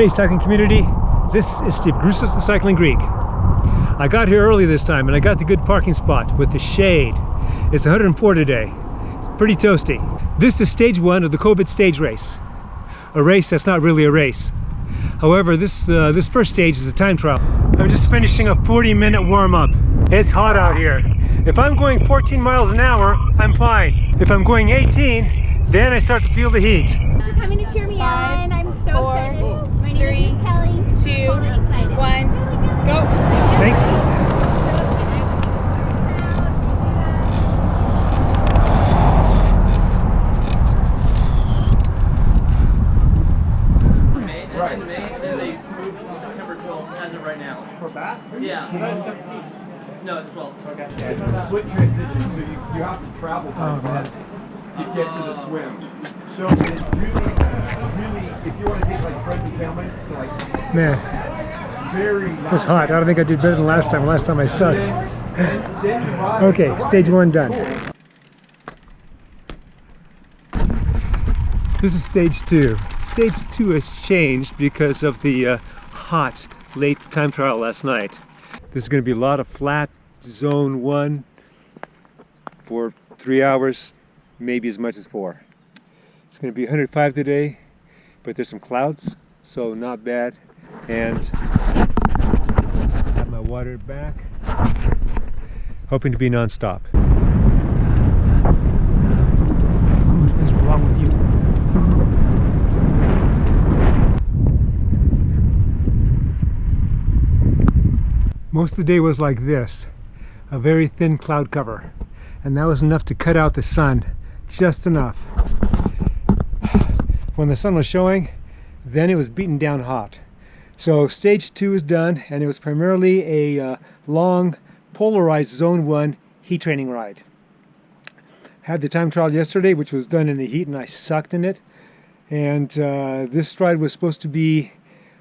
Hey cycling community, this is Steve Grusis, the Cycling Greek. I got here early this time and I got the good parking spot with the shade. It's 104 today. It's pretty toasty. This is stage one of the COVID stage race. A race that's not really a race. However, this first stage is a time trial. I'm just finishing a 40-minute warm-up. It's hot out here. If I'm going 14 miles an hour, I'm fine. If I'm going 18, then I start to feel the heat. Thanks for coming to cheer me on. I'm so excited. My name is Kelly. 2, 1, go. Thanks. Right. Then they moved to September 12th as of right now. For Bass? Yeah. That's 17. No, it's 12th. Okay. Yeah, it's a split transition, so you have to travel by bus to get to the swim. So it's really, if you want to take like friends and family, like very It was hot. I don't think I did better than last time. Last time I sucked. then you ride Okay, stage one done. This is stage two. Stage two has changed because of the hot late time trial last night. This is going to be a lot of flat zone one for 3 hours, maybe as much as 4. It's going to be 105 today, but there's some clouds, so not bad. And have my water back, hoping to be non-stop. What's wrong with you? Most of the day was like this, a very thin cloud cover, and that was enough to cut out the sun, just enough. When the sun was showing, then it was beaten down hot. So stage two is done, and it was primarily a long polarized zone 1 heat training ride. Had the time trial yesterday, which was done in the heat, and I sucked in it. And this ride was supposed to be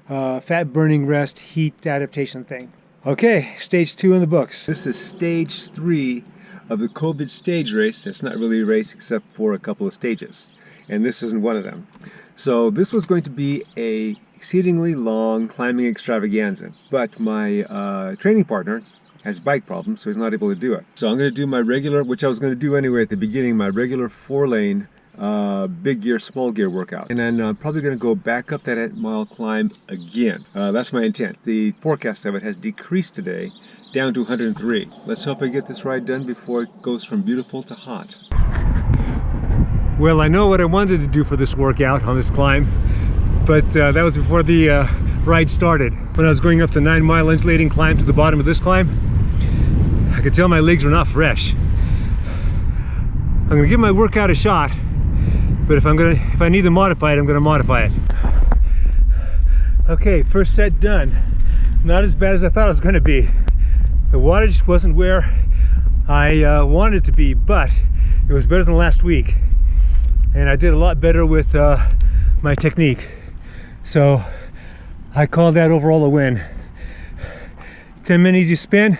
fat burning rest heat adaptation thing. Okay, stage 2 in the books. This is stage 3 of the COVID stage race. It's not really a race except for a couple of stages, and this isn't one of them. So this was going to be a exceedingly long climbing extravaganza, but my training partner has bike problems, so he's not able to do it. So I'm going to do my regular, which I was going to do anyway at the beginning, my regular 4-lane big gear, small gear workout. And then I'm probably going to go back up that 8-mile climb again. That's my intent. The forecast of it has decreased today down to 103. Let's hope I get this ride done before it goes from beautiful to hot. Well, I know what I wanted to do for this workout on this climb, but that was before the ride started. When I was going up the 9-mile undulating climb to the bottom of this climb, I could tell my legs were not fresh. I'm going to give my workout a shot, but if I need to modify it, I'm going to modify it. Okay, first set done. Not as bad as I thought it was going to be. The wattage wasn't where I wanted it to be, but it was better than last week. And I did a lot better with my technique. So I call that overall a win. 10-minute easy spin.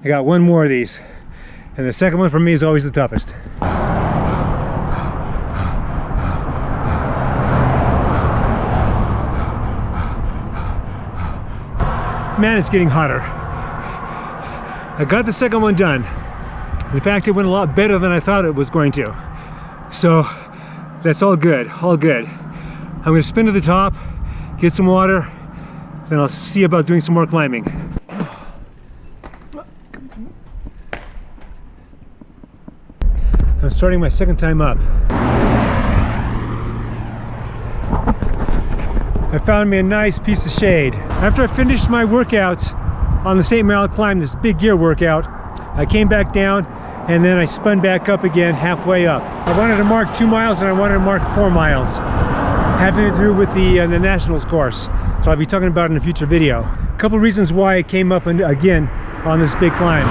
I got one more of these. And the second one for me is always the toughest. Man, it's getting hotter. I got the second one done. In fact, it went a lot better than I thought it was going to. So that's all good, all good. I'm going to spin to the top, get some water, then I'll see about doing some more climbing. I'm starting my second time up. I found me a nice piece of shade. After I finished my workouts on the 8-mile climb, this big gear workout, I came back down and then I spun back up again halfway up. I wanted to mark 2 miles and I wanted to mark 4 miles, having to do with the Nationals course. So I'll be talking about it in a future video. A couple reasons why I came up again on this big climb.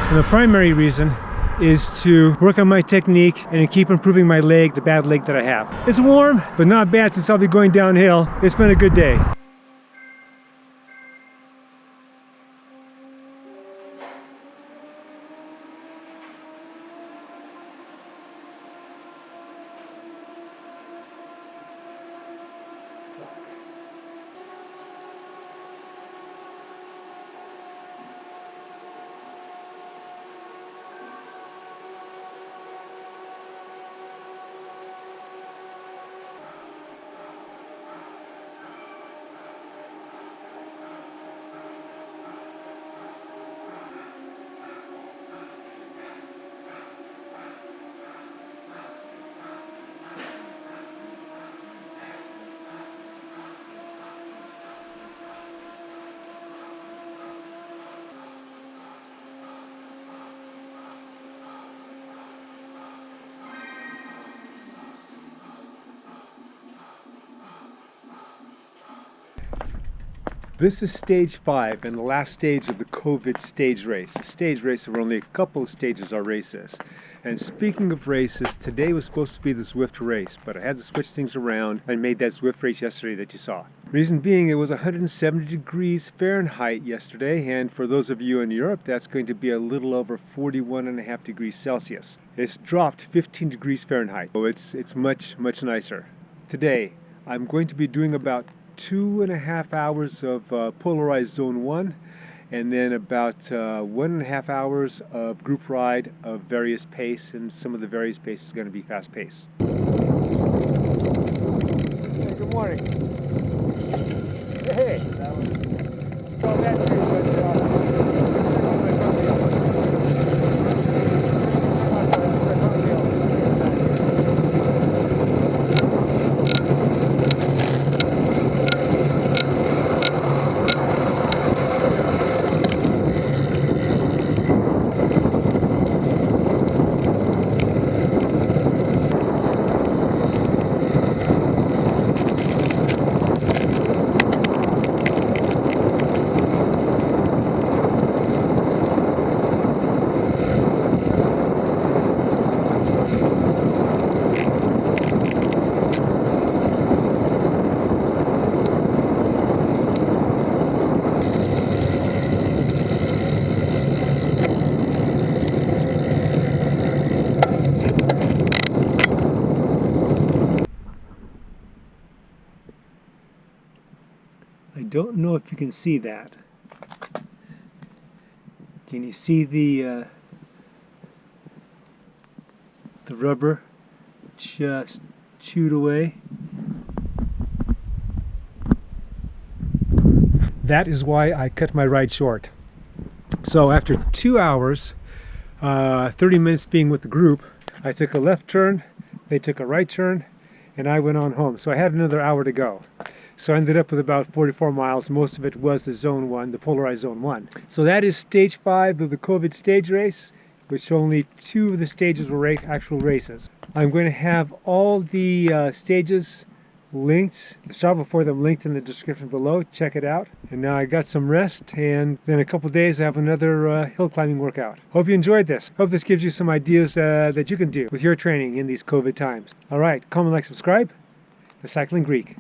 And the primary reason is to work on my technique and to keep improving my leg, the bad leg that I have. It's warm, but not bad since I'll be going downhill. It's been a good day. This is stage 5 and the last stage of the COVID stage race. The stage race where only a couple of stages are races. And speaking of races, today was supposed to be the Zwift race, but I had to switch things around and made that Zwift race yesterday that you saw. Reason being, it was 170 degrees Fahrenheit yesterday, and for those of you in Europe, that's going to be a little over 41.5 degrees Celsius. It's dropped 15 degrees Fahrenheit, so it's much nicer. Today, I'm going to be doing about 2.5 hours of Polarized Zone 1 and then about 1.5 hours of group ride of various pace, and some of the various pace is going to be fast pace. Hey, good morning. Hey! Well, that's good, I don't know if you can see that. Can you see the rubber just chewed away? That is why I cut my ride short. So after 2 hours, 30 minutes being with the group, I took a left turn, they took a right turn, and I went on home. So I had another hour to go. So I ended up with about 44 miles. Most of it was the Zone 1, the Polarized Zone 1. So that is stage 5 of the COVID stage race, which only 2 of the stages were actual races. I'm going to have all the stages linked, the Strava for them linked in the description below. Check it out. And now I got some rest, and then in a couple of days I have another hill climbing workout. Hope you enjoyed this. Hope this gives you some ideas that you can do with your training in these COVID times. All right, comment, like, subscribe. The Cycling Greek.